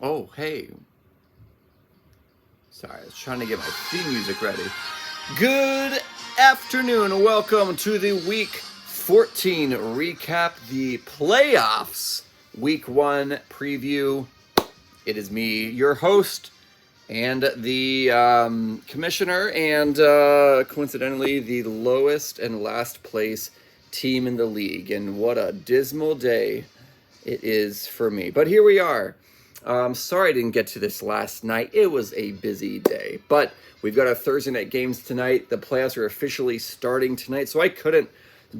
Oh, hey. Sorry, I was trying to get my theme music ready. Good afternoon. Welcome to the Week 14 recap, the playoffs. Week 1 preview. It is me, your host, and the commissioner, and coincidentally, the lowest and last place team in the league. And what a dismal day it is for me. But here we are. Sorry I didn't get to this last night. It was a busy day. But we've got our Thursday night games tonight. The playoffs are officially starting tonight, so I couldn't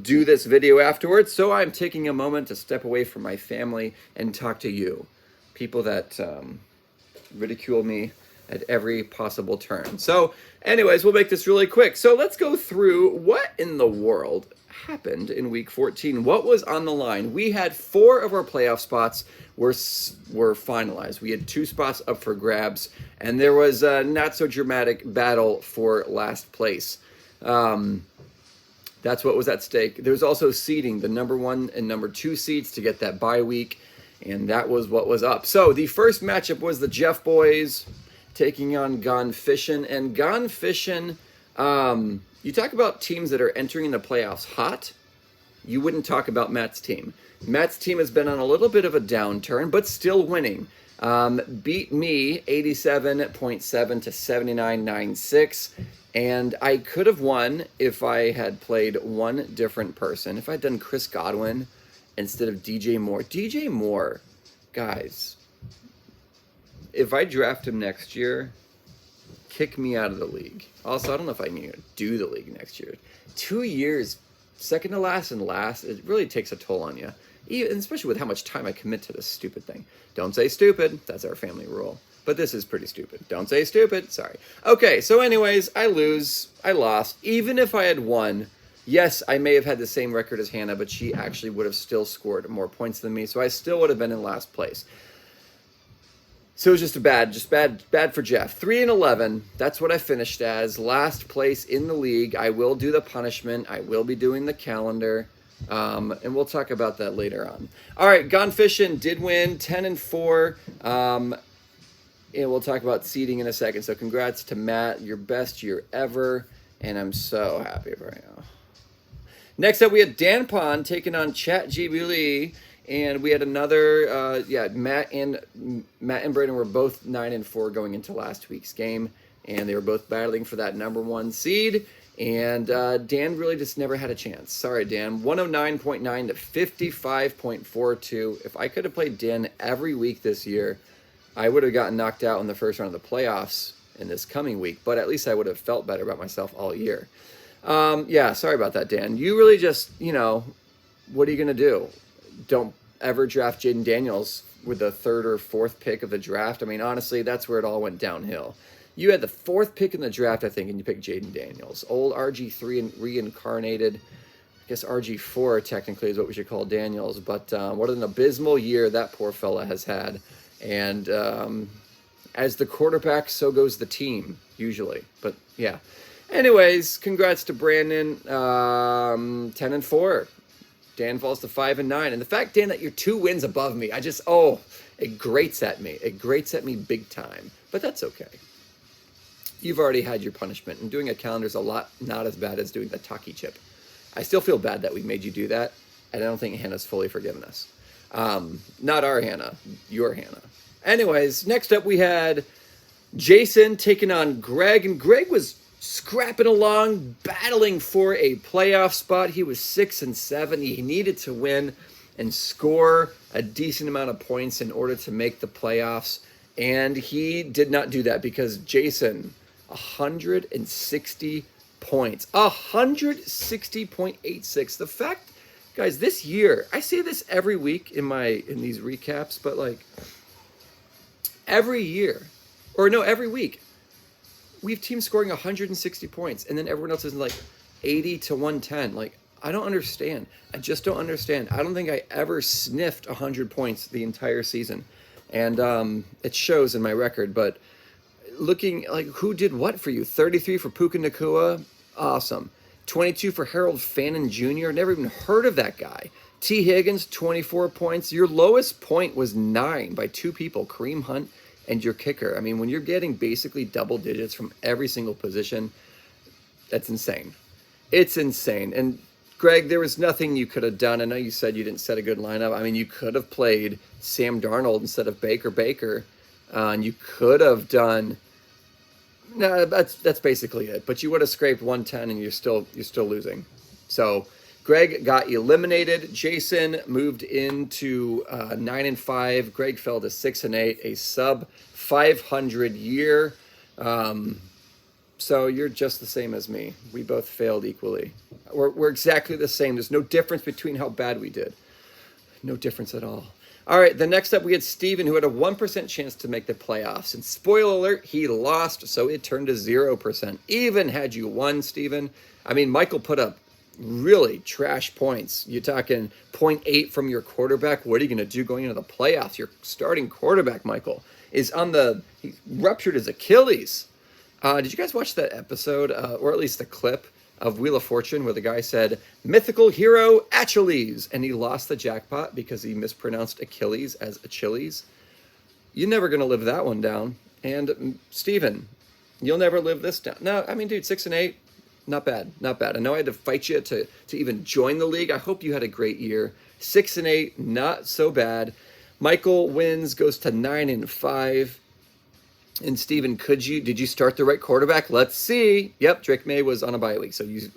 do this video afterwards. So I'm taking a moment to step away from my family and talk to you, people that ridicule me at every possible turn. So anyways, we'll make this really quick. So let's go through what in the world happened in week 14. What was on the line? We had 4 of our playoff spots were finalized. We had 2 spots up for grabs, and there was a not so dramatic battle for last place. That's what was at stake. There was also seeding, the number 1 and number 2 seeds to get that bye week, and that was what was up. So the first matchup was the Jeff boys taking on Gone Fishin'. And Gone Fishin', you talk about teams that are entering the playoffs hot, you wouldn't talk about Matt's team. Matt's team has been on a little bit of a downturn, but still winning. Beat me 87.7 to 79.96. And I could have won if I had played one different person. If I'd done Chris Godwin instead of DJ Moore. DJ Moore, guys, if I draft him next year, kick me out of the league. Also, I don't know if I can even do the league next year. 2 years, second to last and last, it really takes a toll on you. Even, especially with how much time I commit to this stupid thing. Don't say stupid. That's our family rule. But this is pretty stupid. Don't say stupid. Sorry. Okay, so anyways, I lose. I lost. Even if I had won, yes, I may have had the same record as Hannah, but she actually would have still scored more points than me, so I still would have been in last place. So it was just bad for Jeff. 3-11. That's what I finished as. Last place in the league. I will do the punishment. I will be doing the calendar. And we'll talk about that later on. All right, Gone Fishin' did win 10-4. And we'll talk about seeding in a second. So congrats to Matt, your best year ever. And I'm so happy for you. Next up, we had Dan Pond taking on Chat GBL. And we had another, Matt and Brandon were both 9-4 going into last week's game. And they were both battling for that number 1 seed. And Dan really just never had a chance. Sorry, Dan. 109.9 to 55.42. If I could have played Dan every week this year, I would have gotten knocked out in the first round of the playoffs in this coming week. But at least I would have felt better about myself all year. Sorry about that, Dan. You really just, what are you going to do? Don't ever draft Jaden Daniels with the 3rd or 4th pick of the draft. I mean, honestly, that's where it all went downhill. You had the 4th pick in the draft, I think, and you picked Jaden Daniels. Old RG3 and reincarnated. I guess RG4 technically is what we should call Daniels. But what an abysmal year that poor fella has had. And as the quarterback, so goes the team, usually. But, yeah. Anyways, congrats to Brandon. 10-4. Dan falls to 5-9. And the fact, Dan, that you're 2 wins above me, it grates at me. It grates at me big time. But that's okay. You've already had your punishment. And doing a calendar is a lot not as bad as doing the Taki chip. I still feel bad that we made you do that. And I don't think Hannah's fully forgiven us. Not our Hannah. Your Hannah. Anyways, next up we had Jason taking on Greg. And Greg was scrapping along, battling for a playoff spot. He was 6-7. He needed to win and score a decent amount of points in order to make the playoffs. And he did not do that because Jason, 160 points. 160.86. The fact, guys, this year, I say this every week in these recaps, but every week, we have teams scoring 160 points, and then everyone else is 80 to 110. I don't understand. I just don't understand. I don't think I ever sniffed 100 points the entire season. And it shows in my record, but looking who did what for you? 33 for Puka Nakua, awesome. 22 for Harold Fannin Jr., never even heard of that guy. T. Higgins, 24 points. Your lowest point was 9 by 2 people, Kareem Hunt and your kicker. I mean, when you're getting basically double digits from every single position, that's insane. It's insane. And Greg, there was nothing you could have done. I know you said you didn't set a good lineup. I mean, you could have played Sam Darnold instead of Baker, and you could have done. No, that's basically it. But you would have scraped 110, and you're still losing. So Greg got eliminated. Jason moved into 9-5. Greg fell to 6-8, a sub 500 year. So you're just the same as me. We both failed equally. We're exactly the same. There's no difference between how bad we did. No difference at all. All right, the next up we had Steven, who had a 1% chance to make the playoffs. And spoiler alert, he lost, so it turned to 0%. Even had you won, Steven. I mean, Michael put up really trash points. You're talking 0.8 from your quarterback. What are you going to do going into the playoffs? Your starting quarterback, Michael, is he ruptured his Achilles. Did you guys watch that episode, or at least the clip of Wheel of Fortune, where the guy said, mythical hero Achilles, and he lost the jackpot because he mispronounced Achilles as Achilles? You're never going to live that one down. And Steven, you'll never live this down. No, I mean, dude, 6-8, not bad, not bad. I know I had to fight you to even join the league. I hope you had a great year. 6-8, not so bad. Michael wins, goes to 9-5. And Steven, did you start the right quarterback? Let's see. Yep, Drake May was on a bye week, so you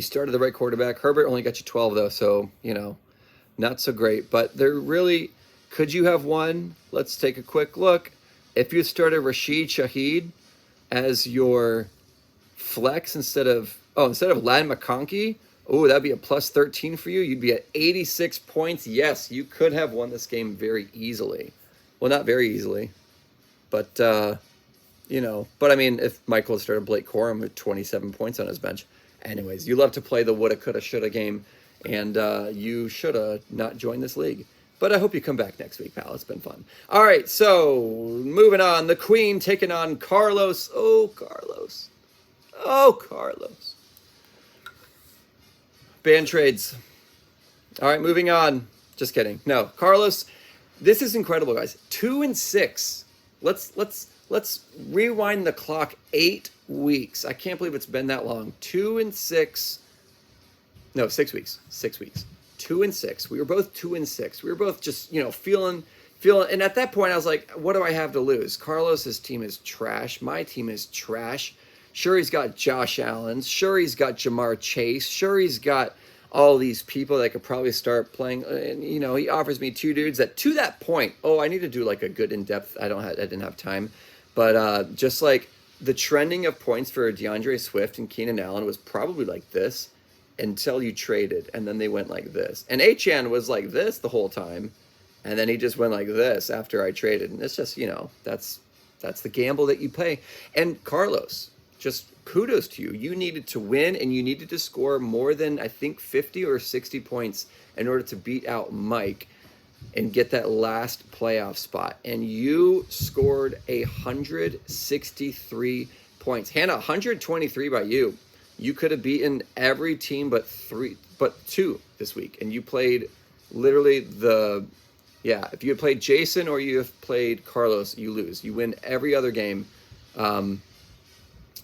started the right quarterback. Herbert only got you 12 though, so not so great. But could you have won? Let's take a quick look. If you started Rashid Shaheed as your flex instead of Ladd McConkey, that'd be a plus 13 for you. You'd be at 86 points. Yes, you could have won this game very easily. Well, not very easily. But, but I mean, if Michael had started Blake Corum with 27 points on his bench. Anyways, you love to play the woulda, coulda, shoulda game, and you shoulda not joined this league. But I hope you come back next week, pal. It's been fun. All right, so moving on. The Queen taking on Carlos. Oh, Carlos. Oh, Carlos. Band trades. All right, moving on. Just kidding. No, Carlos, this is incredible, guys. 2-6. Let's rewind the clock 8 weeks. I can't believe it's been that long. 2-6. No, 6 weeks. 6 weeks. 2-6. We were both 2-6. We were both just, feeling. And at that point, I was like, what do I have to lose? Carlos's team is trash. My team is trash. Sure, he's got Josh Allen. Sure, he's got Jamar Chase. Sure, he's got all these people that could probably start playing. And, he offers me 2 dudes that, to that point, I need to do like a good in-depth. I didn't have time. But just like the trending of points for DeAndre Swift and Keenan Allen was probably like this until you traded. And then they went like this. And Achane was like this the whole time. And then he just went like this after I traded. And it's just, that's the gamble that you pay. And Carlos, just kudos to you. You needed to win, and you needed to score more than, I think, 50 or 60 points in order to beat out Mike and get that last playoff spot. And you scored 163 points. Hannah, 123 by you. You could have beaten every team but 2 this week. And you played literally if you had played Jason or you have played Carlos, you lose. You win every other game.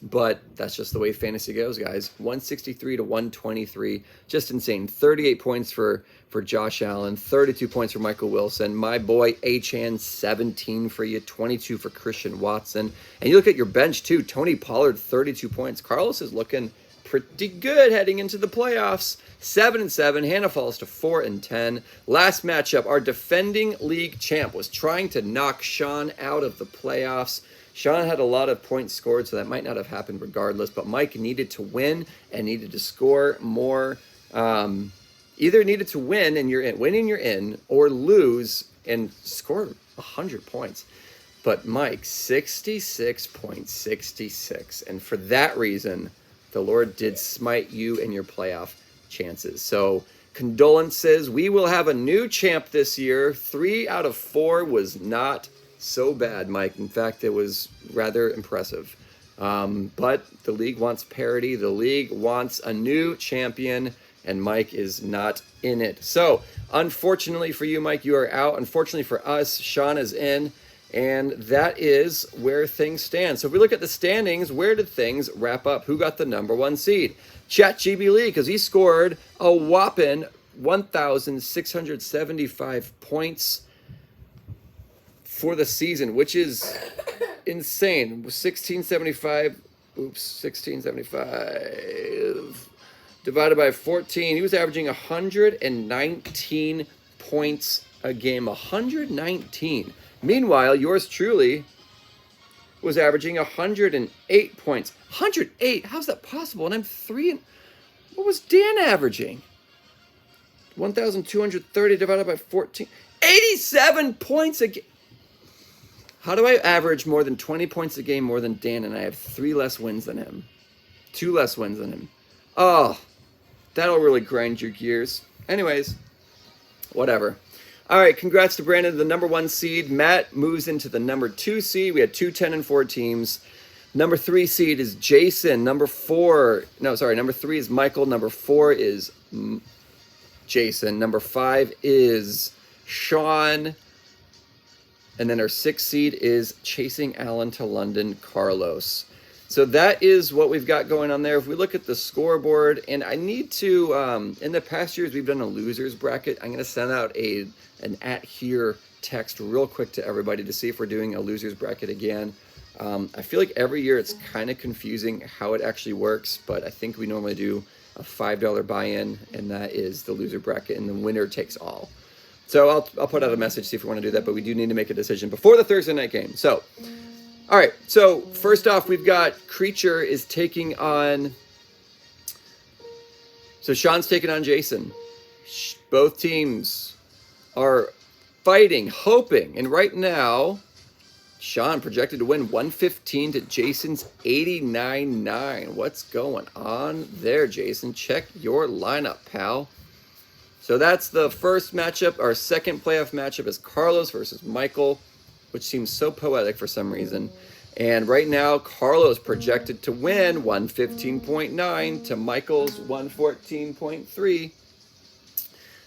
But that's just the way fantasy goes, guys. 163 to 123. Just insane. 38 points for Josh Allen. 32 points for Michael Wilson. My boy Achane, 17 for you. 22 for Christian Watson. And you look at your bench, too. Tony Pollard, 32 points. Carlos is looking pretty good heading into the playoffs. 7-7. Hannah falls to 4-10. Last matchup, our defending league champ was trying to knock Sean out of the playoffs. Sean had a lot of points scored, so that might not have happened regardless. But Mike needed to win and needed to score more. Either needed to win and you're in, or lose and score 100 points. But Mike, 66.66. And for that reason, the Lord did smite you in your playoff chances. So condolences. We will have a new champ this year. 3 out of 4 was not so bad, Mike. In fact, it was rather impressive. But the league wants parity. The league wants a new champion. and Mike is not in it. So, unfortunately for you, Mike, you are out. Unfortunately for us, Sean is in. And that is where things stand. So if we look at the standings, where did things wrap up? Who got the number 1 seed? ChatGB Lee, because he scored a whopping 1,675 points for the season, which is insane. 1675 divided by 14. He was averaging 119 points a game. 119. Meanwhile, yours truly was averaging 108 points. 108? How's that possible? And I'm 3 and... What was Dan averaging? 1,230 divided by 14. 87 points a game. How do I average more than 20 points a game more than Dan, and I have 3 less wins than him? 2 less wins than him. Oh, that'll really grind your gears. Anyways, whatever. All right, congrats to Brandon, the number 1 seed. Matt moves into the number 2 seed. We had 2 10-4 teams. Number 3 seed is Jason. Number 3 is Michael. Number 4 is Jason. Number 5 is Sean. And then our 6th seed is Chasing Allen to London, Carlos. So that is what we've got going on there. If we look at the scoreboard, and I need to, in the past years, we've done a loser's bracket. I'm going to send out an @here text real quick to everybody to see if we're doing a loser's bracket again. I feel like every year it's kind of confusing how it actually works, but I think we normally do a $5 buy-in, and that is the loser bracket, and the winner takes all. So I'll put out a message, see if we want to do that, but we do need to make a decision before the Thursday night game. So, all right, so first off, we've got Creature is taking on... So Sean's taking on Jason. Both teams are fighting, hoping, and right now, Sean projected to win 115 to Jason's 89.9. What's going on there, Jason? Check your lineup, pal. So that's the first matchup. Our second playoff matchup is Carlos versus Michael, which seems so poetic for some reason. And right now, Carlos projected to win 115.9 to Michael's 114.3.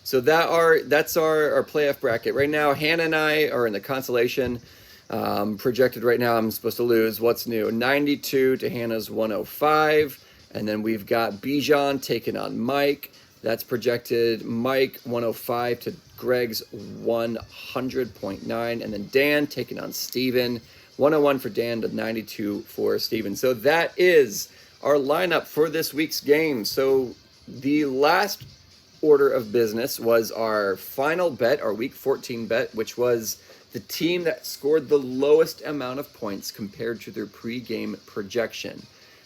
So that's our playoff bracket. Right now, Hannah and I are in the consolation. Projected right now, I'm supposed to lose. What's new? 92 to Hannah's 105. And then we've got Bijan taking on Mike. That's projected Mike 105 to Greg's 100.9. And then Dan taking on Steven. 101 for Dan to 92 for Steven. So that is our lineup for this week's game. So the last order of business was our final bet, our week 14 bet, which was the team that scored the lowest amount of points compared to their pregame projection.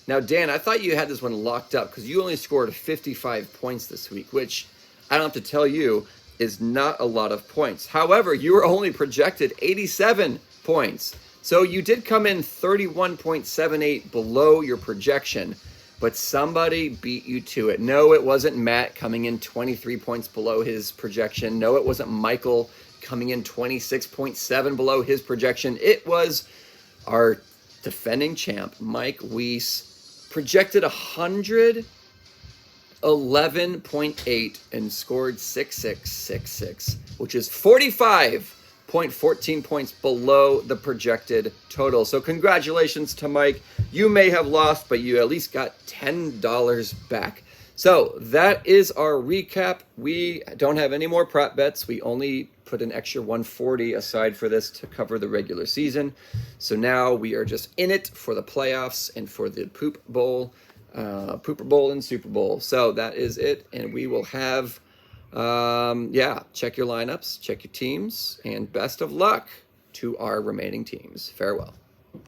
Now, Dan, I thought you had this one locked up because you only scored 55 points this week, which I don't have to tell you is not a lot of points. However, you were only projected 87 points. So you did come in 31.78 below your projection, but somebody beat you to it. No, it wasn't Matt coming in 23 points below his projection. No, it wasn't Michael coming in 26.7 below his projection. It was our defending champ, Mike Weiss, projected 111.8 and scored 6666, which is 45.14 points below the projected total. So congratulations to Mike. You may have lost, but you at least got $10 back. So that is our recap. We don't have any more prop bets. We only put an extra 140 aside for this to cover the regular season. So now we are just in it for the playoffs and for the Pooper Bowl and Super Bowl. So that is it. And we will have, check your lineups, check your teams, and best of luck to our remaining teams. Farewell.